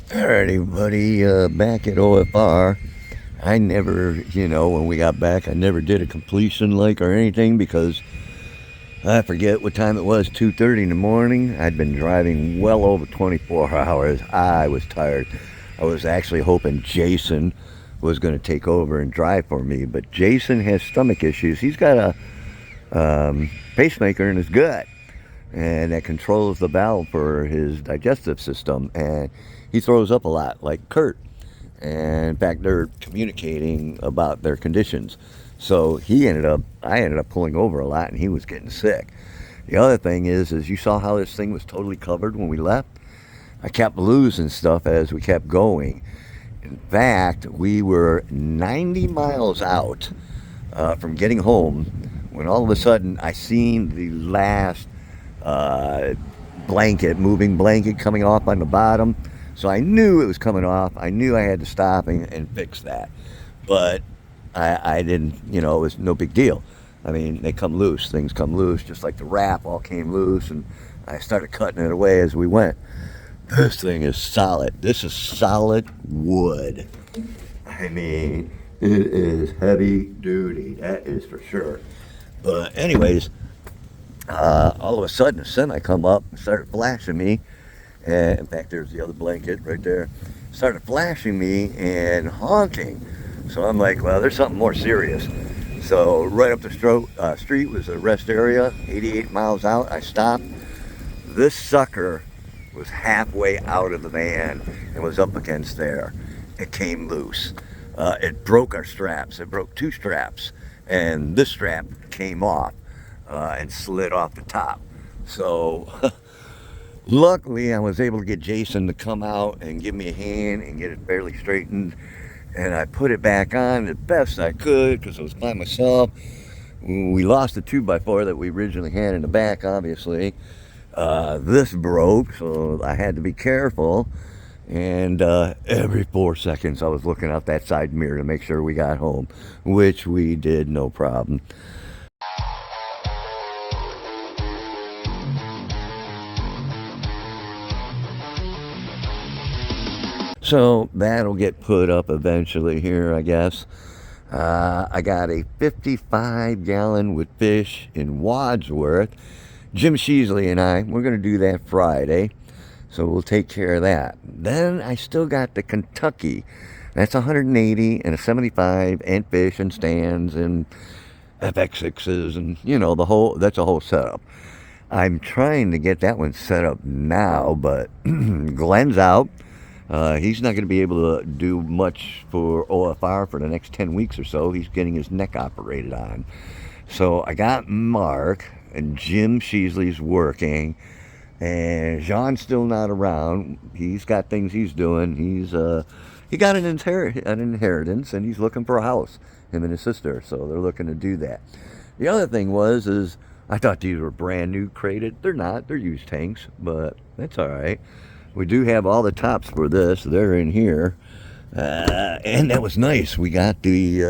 Alrighty, buddy, back at OFR. I never, when we got back, I never did a completion like or anything because I forget what time it was, 2:30 in the morning. I'd been driving well over 24 hours. I was tired. I was actually hoping Jason was going to take over and drive for me, but Jason has stomach issues. He's got a pacemaker in his gut, and that controls the valve for his digestive system, and he throws up a lot, like Kurt. And in fact, they're communicating about their conditions. So I ended up pulling over a lot, and he was getting sick. The other thing is you saw how this thing was totally covered when we left. I kept losing stuff as we kept going. In fact, we were 90 miles out from getting home when all of a sudden I seen the last uh, moving blanket coming off on the bottom. So I knew it was coming off. I knew I had to stop and fix that. But I didn't, it was no big deal. I mean, they come loose. Things come loose, just like the wrap all came loose. And I started cutting it away as we went. This thing is solid. This is solid wood. I mean, it is heavy duty. That is for sure. But anyways, all of a sudden, the semi come up and started flashing me. And in fact, there's the other blanket right there. Started flashing me and honking. So I'm like, well, there's something more serious. So right up the street was a rest area, 88 miles out. I stopped. This sucker was halfway out of the van and was up against there. It came loose. It broke our straps. It broke two straps. And this strap came off and slid off the top. So luckily, I was able to get Jason to come out and give me a hand and get it fairly straightened. And I put it back on the best I could because I was by myself. We lost the 2x4 that we originally had in the back, obviously. This broke, so I had to be careful. And every 4 seconds, I was looking out that side mirror to make sure we got home, which we did, no problem. So that'll get put up eventually here, I guess. I got a 55-gallon with fish in Wadsworth. Jim Sheasley and we're going to do that Friday. So we'll take care of that. Then I still got the Kentucky. That's 180 and a 75 and fish and stands and FX6s and, that's a whole setup. I'm trying to get that one set up now, but Glenn's out. He's not going to be able to do much for OFR for the next 10 weeks or so. He's getting his neck operated on. So I got Mark, and Jim Sheasley's working, and Jean's still not around. He's got things he's doing. He got an inheritance, and he's looking for a house, him and his sister. So they're looking to do that. The other thing is I thought these were brand new crated. They're not. They're used tanks, but that's all right. We do have all the tops for this. They're in here. And that was nice. We got 3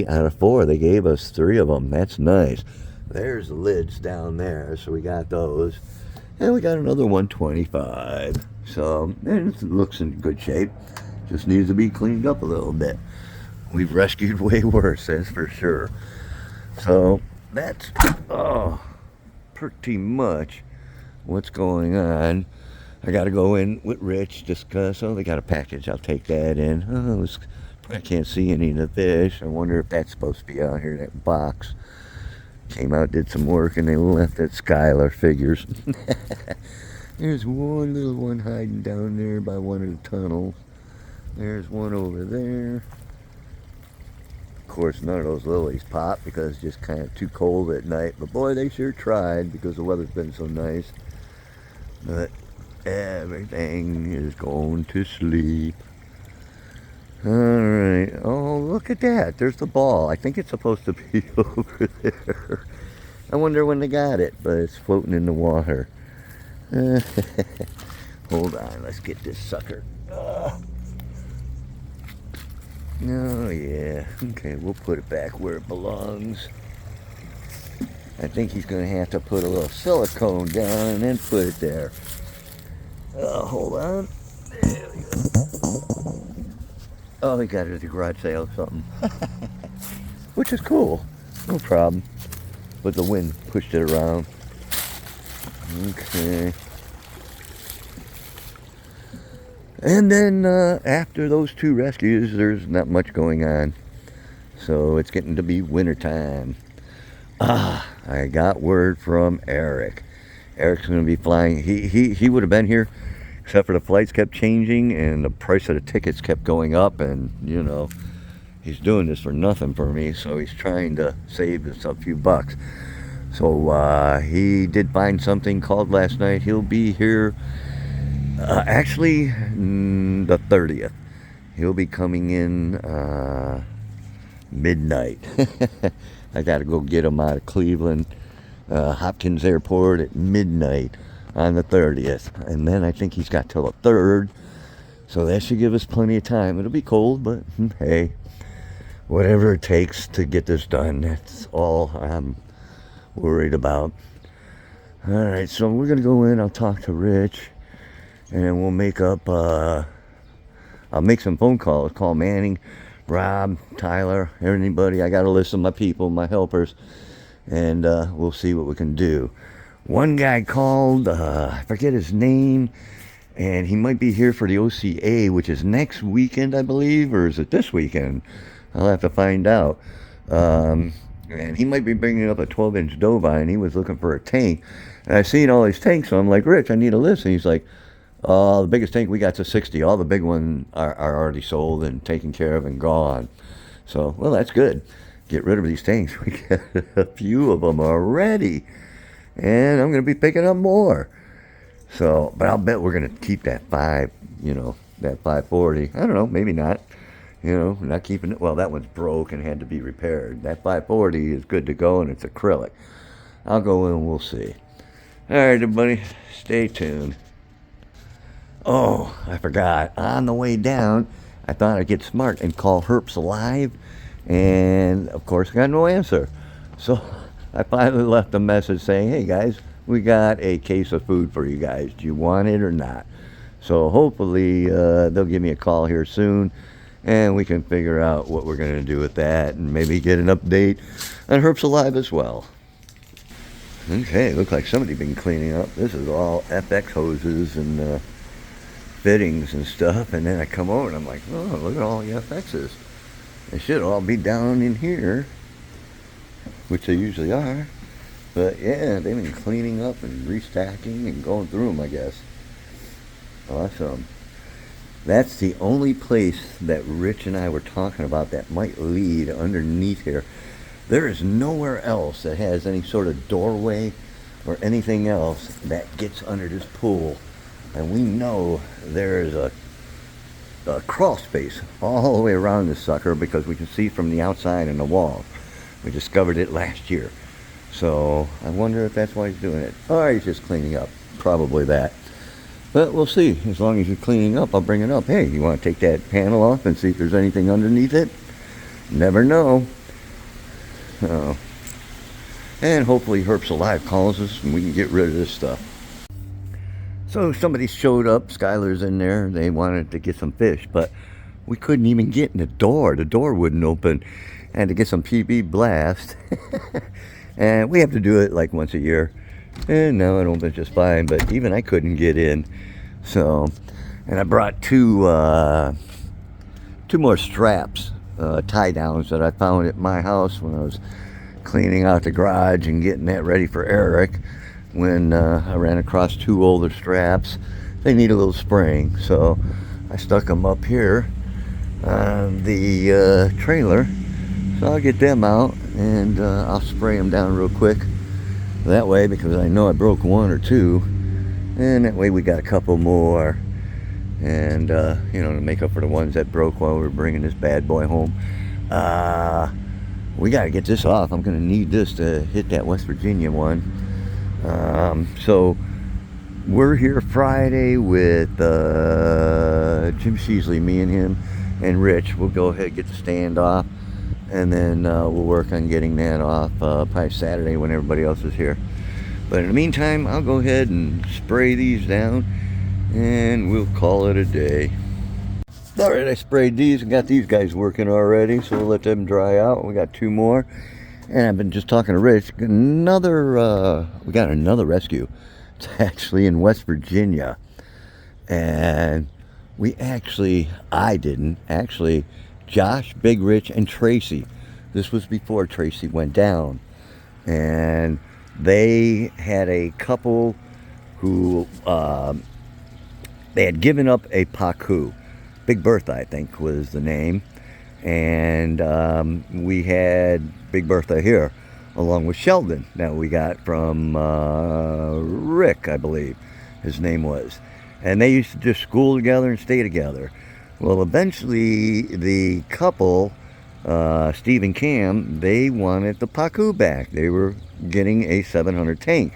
out of 4. They gave us 3 of them. That's nice. There's the lids down there. So we got those. And we got another 125. So it looks in good shape. Just needs to be cleaned up a little bit. We've rescued way worse, that's for sure. So that's pretty much what's going on. I got to go in with Rich just because, they got a package. I'll take that in. I can't see any of the fish. I wonder if that's supposed to be out here, that box. Came out, did some work, and they left at Skylar, figures. There's one little one hiding down there by one of the tunnels. There's one over there. Of course, none of those lilies pop because it's just kind of too cold at night. But boy, they sure tried because the weather's been so nice. But everything is going to sleep. Alright. Oh, look at that. There's the ball. I think it's supposed to be over there. I wonder when they got it, but it's floating in the water. Hold on. Let's get this sucker. Oh, yeah. Okay, we'll put it back where it belongs. I think he's going to have to put a little silicone down and then put it there. Hold on. There we go. Oh, we got it at the garage sale or something. Which is cool. No problem. But the wind pushed it around. Okay. And then after those two rescues, there's not much going on. So it's getting to be wintertime. I got word from Eric. Eric's going to be flying. He would have been here, except for the flights kept changing and the price of the tickets kept going up. And, you know, he's doing this for nothing for me. So he's trying to save us a few bucks. So he did find something, called last night. He'll be here actually the 30th. He'll be coming in midnight. I got to go get him out of Cleveland Hopkins Airport at midnight on the 30th. And then I think he's got till the 3rd. So that should give us plenty of time. It'll be cold, but hey, whatever it takes to get this done. That's all I'm worried about. All right, so we're going to go in. I'll talk to Rich. And then we'll make up, I'll make some phone calls. Call Manning, Rob, Tyler, anybody. I got a list of my people, my helpers. And we'll see what we can do. One guy called, I forget his name. And he might be here for the OCA, which is next weekend, I believe. Or is it this weekend? I'll have to find out. And he might be bringing up a 12-inch Dovine. He was looking for a tank. And I seen all these tanks, so I'm like, Rich, I need a list. And he's like, the biggest tank we got's a 60. All the big ones are already sold and taken care of and gone. So, well, that's good. Get rid of these tanks. We got a few of them already. And I'm going to be picking up more. So, but I'll bet we're going to keep that that 540. I don't know, maybe not. Not keeping it. Well, that one's broke and had to be repaired. That 540 is good to go, and it's acrylic. I'll go in and we'll see. All right, everybody, stay tuned. Oh, I forgot. On the way down, I thought I'd get smart and call Herps Alive. And, of course, I got no answer. So I finally left a message saying, hey, guys, we got a case of food for you guys. Do you want it or not? So hopefully they'll give me a call here soon. And we can figure out what we're going to do with that. And maybe get an update on Herps Alive as well. Okay, looks like somebody's been cleaning up. This is all FX hoses and fittings and stuff. And then I come over and I'm like, oh, look at all the FXs. They should all be down in here, which they usually are. But yeah, they've been cleaning up and restacking and going through them, I guess. Awesome. That's the only place that Rich and I were talking about that might lead underneath here. There is nowhere else that has any sort of doorway or anything else that gets under this pool. And we know there's a crawl space all the way around this sucker because we can see from the outside and the wall. We discovered it last year. So I wonder if that's why he's doing it. Or he's just cleaning up. Probably that. But we'll see. As long as you're cleaning up, I'll bring it up. Hey, you want to take that panel off and see if there's anything underneath it? Never know. And hopefully Herps Alive calls us and we can get rid of this stuff. So somebody showed up. Skylar's in there. They wanted to get some fish, but we couldn't even get in the door. The door wouldn't open. I had to get some PB Blast. And we have to do it like once a year. And now it opens just fine, but even I couldn't get in. So, and I brought two more straps, tie downs that I found at my house when I was cleaning out the garage and getting that ready for Eric. When I ran across two older straps, they need a little spring. So I stuck them up here on the trailer. So I'll get them out and I'll spray them down real quick. That way, because I know I broke one or two, and that way we got a couple more, and to make up for the ones that broke while we were bringing this bad boy home. We got to get this off. I'm going to need this to hit that West Virginia one. So we're here Friday with Jim Sheasley, me and him, and Rich. We'll go ahead and get the stand off. And then we'll work on getting that off probably Saturday when everybody else is here. But in the meantime, I'll go ahead and spray these down and we'll call it a day. All right, I sprayed these and got these guys working already, so we'll let them dry out. We got 2 more, and I've been just talking to Rich. We got another rescue. It's actually in West Virginia, and I didn't actually. Josh, Big Rich, and Tracy. This was before Tracy went down, and they had a couple who they had given up a pacu. Big Bertha, I think, was the name. And we had Big Bertha here, along with Sheldon, that we got from Rick, I believe his name was. And they used to just school together and stay together. Well, eventually, the couple, Steve and Cam, they wanted the pacu back. They were getting a 700 tank,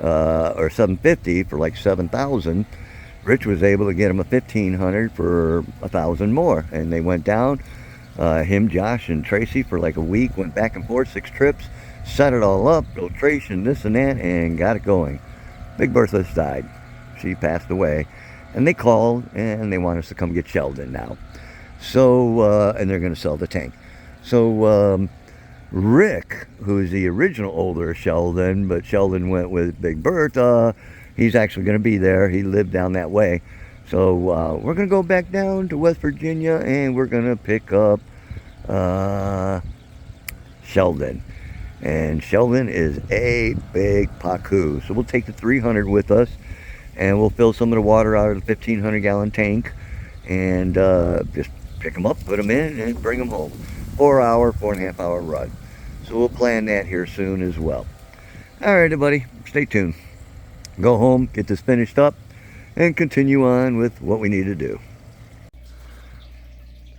or 750 for like 7,000. Rich was able to get him a 1,500 for 1,000 more, and they went down. Him, Josh, and Tracy for like a week, went back and forth, 6 trips, set it all up, filtration, this and that, and got it going. Big Bertha's died. She passed away, and they called, and they want us to come get Sheldon now. So, and they're going to sell the tank. So, Rick, who's the original older Sheldon, but Sheldon went with Big Bertha, he's actually going to be there. He lived down that way. So we're going to go back down to West Virginia, and we're going to pick up Sheldon. And Sheldon is a big pacu. So we'll take the 300 with us, and we'll fill some of the water out of the 1,500-gallon tank, and just pick them up, put them in, and bring them home. 4.5 hour run. So we'll plan that here soon as well. All right, everybody, stay tuned. Go home, get this finished up, and continue on with what we need to do.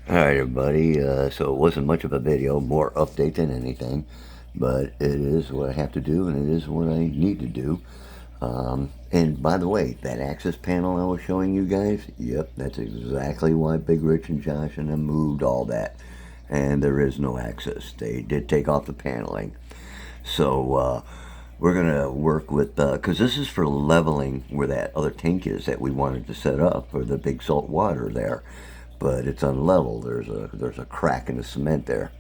Alright, everybody, so it wasn't much of a video, more update than anything, but it is what I have to do, and it is what I need to do. And by the way, that access panel I was showing you guys, yep, that's exactly why Big Rich and Josh and them moved all that. And there is no access. They did take off the paneling. So, we're going to work with, because this is for leveling where that other tank is that we wanted to set up for the big salt water there. But it's unlevel. There's a crack in the cement there.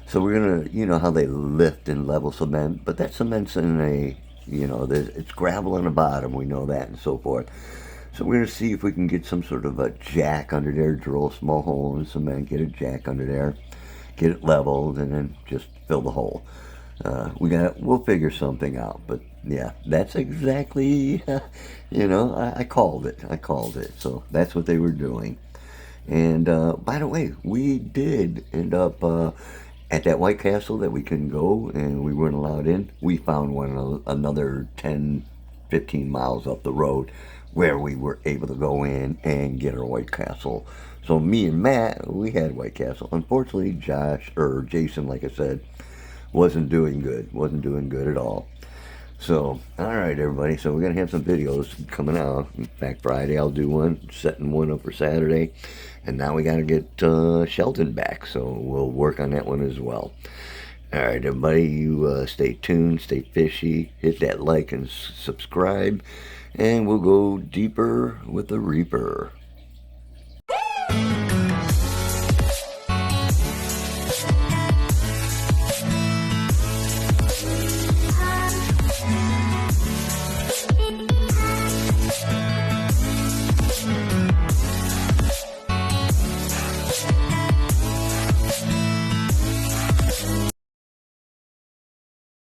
So we're going to, you know how they lift and level cement, but that cement's in a, you know, it's gravel on the bottom, we know that, and so forth. So we're going to see if we can get some sort of a jack under there, drill a small hole in the cement, get a jack under there, get it leveled, and then just fill the hole. We'll figure something out, but yeah, that's exactly, you know, I called it, so that's what they were doing. And, by the way, we did end up, at that White Castle that we couldn't go and we weren't allowed in. We found one another 10, 15 miles up the road where we were able to go in and get our White Castle. So me and Matt, we had White Castle. Unfortunately, Jason, like I said, wasn't doing good at all. So, alright everybody, so we're going to have some videos coming out. In fact, Friday I'll do one, setting one up for Saturday. And now we got to get Sheldon back, so we'll work on that one as well. Alright everybody, you stay tuned, stay fishy, hit that like and subscribe, and we'll go deeper with the Reaper.